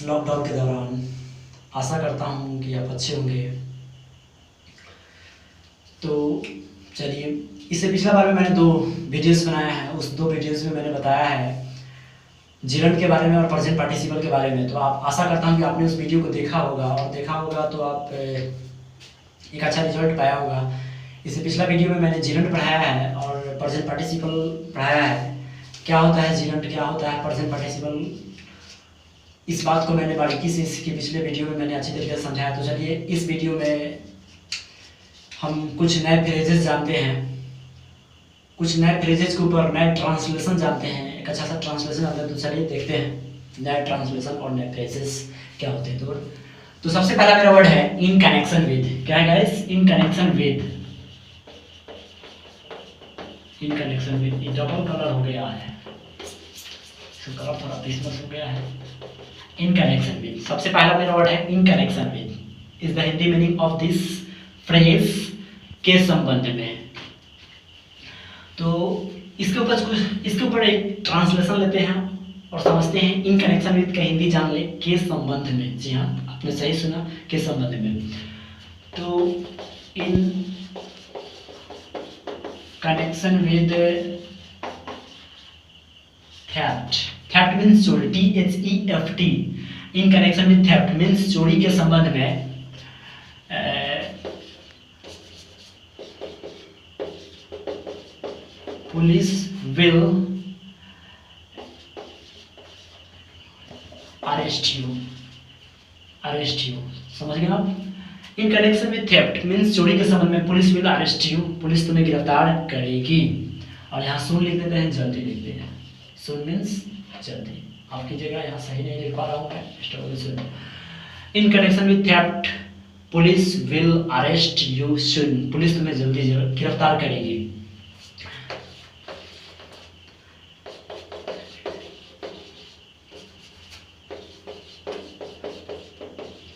Lockdown के दौरान। आशा करता हूँ कि आप अच्छे होंगे। तो चलिए, इससे पिछला बार में मैंने 2 वीडियोस बनाया है। उस 2 वीडियोस में मैंने बताया है जिरंड के बारे में और प्रेजेंट पार्टिसिपल के बारे में। तो आप आशा करता हूँ कि आपने उस वीडियो को देखा होगा, और देखा होगा तो आप एक अच्छा रिजल्ट पाया होगा। इससे पिछला वीडियो में मैंने जिरंड पढ़ाया है और प्रेजेंट पार्टिसिपल पढ़ाया है। क्या होता है जिरंड, क्या होता है प्रेजेंट पार्टिसिपल, इस बात को मैंने बारीकी से इसके पिछले वीडियो में मैंने अच्छी तरीके से समझाया। तो चलिए, इस वीडियो में हम कुछ नए फ्रेजेस जानते हैं, कुछ नए फ्रेजेस के ऊपर नए ट्रांसलेशन जानते हैं, एक अच्छा सा ट्रांसलेशन आता है। तो चलिए देखते हैं नए ट्रांसलेशन और नए फ्रेजेस क्या होते हैं। तो सबसे पहला मेरा वर्ड है इन कनेक्शन विद। क्या है guys? In connection with. In connection with, ये डबल कलर हो गया है, कलर थोड़ा क्रिसमस हो गया है। इन कनेक्शन विद, सबसे पहला मेरा वर्ड है in connection with. Is the Hindi meaning of this phrase, के संबंध में। तो इसके ऊपर एक ट्रांसलेशन लेते हैं और समझते हैं। इन कनेक्शन विद का हिंदी जान ले, के संबंध में। जी हाँ, आपने सही सुना, के संबंध में। तो in connection with theft, theft means चोरी, THEFT। In connection with theft means चोरी के संबंध में police will arrest you, arrest you. समझ गए आप? In connection with theft means चोरी के संबंध में police will arrest you, police तुम्हें गिरफ्तार करेगी। और यहाँ सुन लिख देते हैं, जल्दी लिख देते हैं। सुन मीन्स जल्दी। आपकी जगह यहाँ सही नहीं लिख पा रहा हूँ मैं। In connection with theft police will arrest you soon, police तुम्हें जल्दी गिरफ्तार करेगी।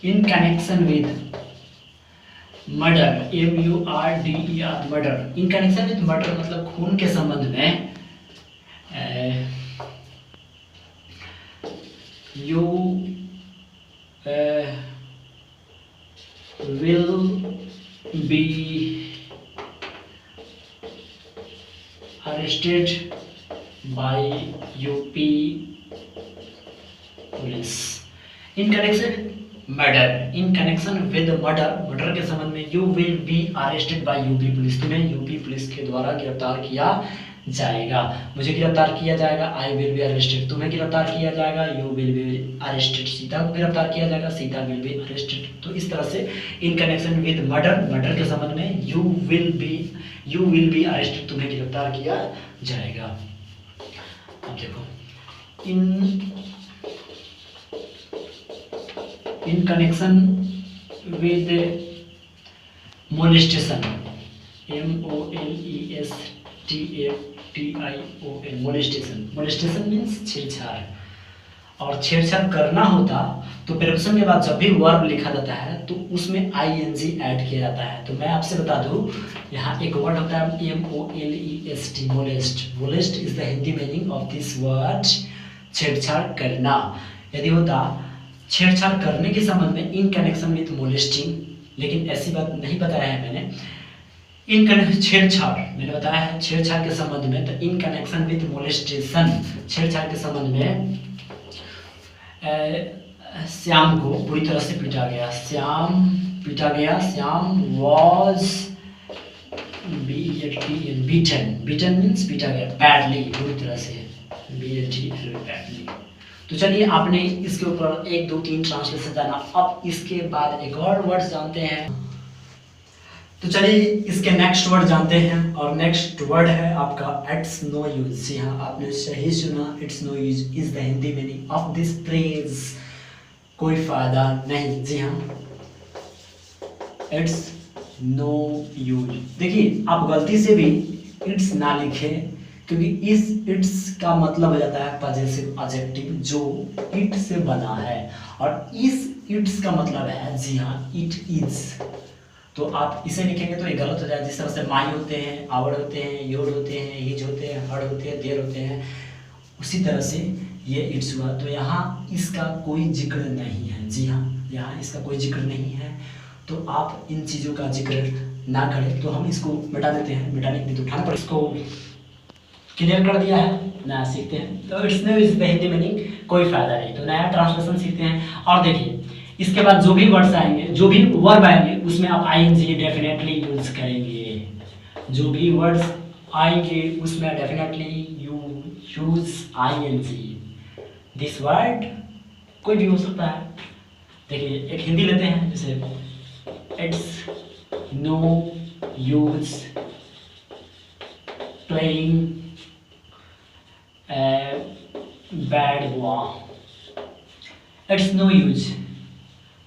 In connection with murder, MURDER, murder. In connection with murder मतलब खून के संबंध में you will be arrested bye UP police. In connection murder, in connection with murder, murder के संबंध में you will be arrested bye UP police, तुम्हें UP police के द्वारा गिरफ्तार किया जाएगा। मुझे गिरफ्तार किया जाएगा, आई विल बी अरेस्टेड। तुम्हें गिरफ्तार किया जाएगा, you will be arrested. Sita को गिरफ्तार किया जाएगा, सीता विल बी अरेस्टेड। तो इस तरह से in connection with murder, murder के संबंध में यू विल बी अरेस्टेड, तुम्हें गिरफ्तार किया जाएगा। अब देखो, in connection with molestation, MOLESTATION, molestation. Molestation means छेड़छाड़। और छेड़छाड़ करना होता तो प्रेपोजिशन के बाद जब भी वर्ब लिखा जाता है तो उसमें ING ऐड किया जाता है। तो मैं आपसे बता दूं, यहाँ एक वर्ड होता है MOLEST, molest. Molest is the Hindi meaning of this word, छेड़छाड़ करना। यदि होता छेड़छाड़ करने के संबंध में इन कनेक्शन विथ मोलेस्टिंग, लेकिन ऐसी बात नहीं बताया है मैंने। इन छेड़छाड़ मैंने बताया है छेड़छाड़ के संबंध में। तो इन कनेक्शन विथ मोलेस्टेशन, छेड़छाड़ के संबंध में श्याम को पूरी तरह से पीटा गया, श्याम पीटा गया। Shyam was beaten, beaten means पीटा गया, बैडली, पूरी तरह से, बैडली। तो चलिए, आपने इसके ऊपर 1 2 3 ट्रांसलेशन जाना। अब इसके बाद एक और वर्ड जानते हैं। तो चलिए, इसके नेक्स्ट वर्ड जानते हैं। और नेक्स्ट वर्ड है आपका इट्स नो यूज। जी हाँ, आपने सही सुना, it's no use is the Hindi meaning of this phrase, कोई फायदा नहीं। जी हाँ, इट्स नो यूज। देखिए, आप गलती से भी इट्स ना लिखें, क्योंकि इस इट्स का मतलब हो जाता है पजेसिव एडजेक्टिव जो इट से बना है, और इस इट्स का मतलब है, जी हाँ, इट इज। तो आप इसे लिखेंगे तो ये गलत हो जाए। जिस तरह से माई होते हैं, आवर होते हैं, योर होते हैं, हिज होते हैं, हर होते हैं, देर होते हैं, उसी तरह से ये इट्स हुआ, तो यहाँ इसका कोई जिक्र नहीं है। जी हाँ, यहाँ इसका कोई जिक्र नहीं है, तो आप इन चीज़ों का जिक्र ना करें। तो हम इसको मिटा देते हैं, मिटाने के लिए तो उठाना पड़े। इसको क्लियर कर दिया है, नया सीखते हैं। तो it's no is the Hindi meaning, कोई फ़ायदा नहीं। तो नया ट्रांसलेशन सीखते हैं। और देखिए, इसके बाद जो भी वर्ड्स आएंगे, जो भी वर्ब आएंगे, उसमें आप आईएनजी डेफिनेटली यूज करेंगे। जो भी वर्ड्स आएंगे उसमें definitely you use I N G. This word कोई भी हो सकता है। देखिए, एक हिंदी लेते हैं, जैसे it's no use playing bad boy. It's no use,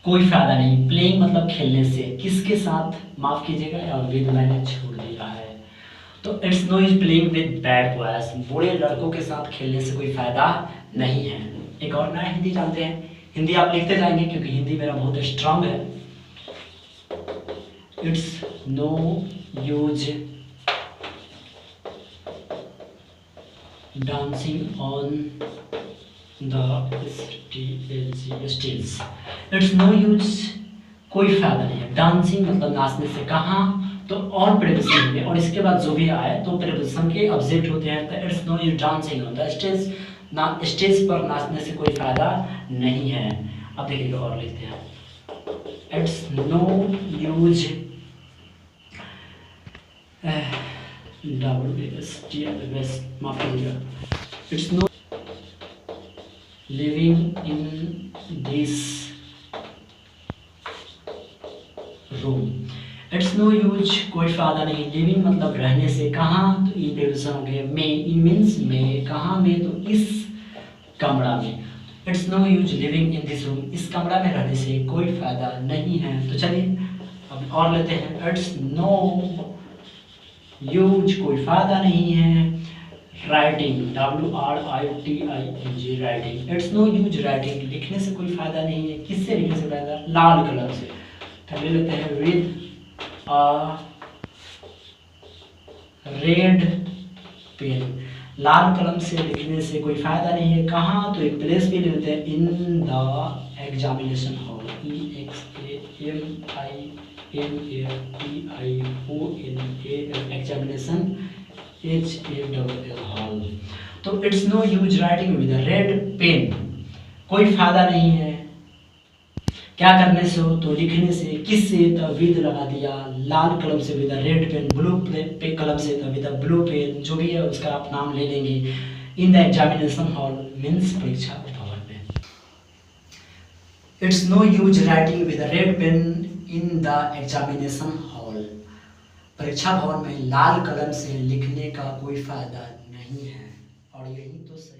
कोई फायदा नहीं। प्लेइंग मतलब खेलने से, किसके साथ, माफ कीजिएगा, और विद मैंने छोड़ दिया है। तो it's no use playing with bad boys, बुरे लड़कों के साथ खेलने से कोई फायदा नहीं है। एक और नया हिंदी जानते हैं। हिंदी आप लिखते जाएंगे क्योंकि हिंदी मेरा बहुत स्ट्रांग है। It's no use dancing on the stage. It's no use, कोई फायदा नहीं है। डांसिंग मतलब नाचने से, कहाँ, तो ऑन प्रीपोजिशन होंगे, और इसके बाद जो भी आए तो प्रीपोजिशन के ऑब्जेक्ट होते हैं। तो it's no use dancing on the stage, stage पर नाचने से कोई फायदा नहीं है। अब देखिए और लिखते हैं, इट्स नो यूज माफ कीजिएगा, it's no living in this room. It's no use, कोई फायदा नहीं। लिविंग मतलब रहने से, कहाँ, तो ये प्रीपोजिशन हो गया। में, इन मीन्स में, कहाँ में, तो इस कमरा में। It's no use living in this room, इस कमरा में रहने से कोई फायदा नहीं है। तो चलिए अब और लेते हैं। इट्स नो यूज, कोई फायदा नहीं है। Writing, WRITING, writing. It's no use writing, लिखने से कोई फायदा नहीं है। किससे लिखने से फायदा, लाल कलर से। तो ले लेते हैं, विद अ रेड पेन, लाल कलम से लिखने से कोई फायदा नहीं है। कहाँ, तो एक प्लेस भी ले लेते हैं, in the examination hall. EXAMINATION, examination HALL hall. तो it's no use writing with red pen, कोई फायदा नहीं है। क्या करने से हो, तो लिखने से। किससे, तो विद लगा दिया, लाल कलम से विद रेड पेन, ब्लू पे कलम से तो विद ब्लू पेन, जो भी है उसका आप नाम ले लेंगे। In the examination hall means परीक्षा भवन में। It's no use writing with red pen in the examination hall, परीक्षा भवन में लाल कलम से लिखने का कोई फायदा नहीं है। और यही तो सही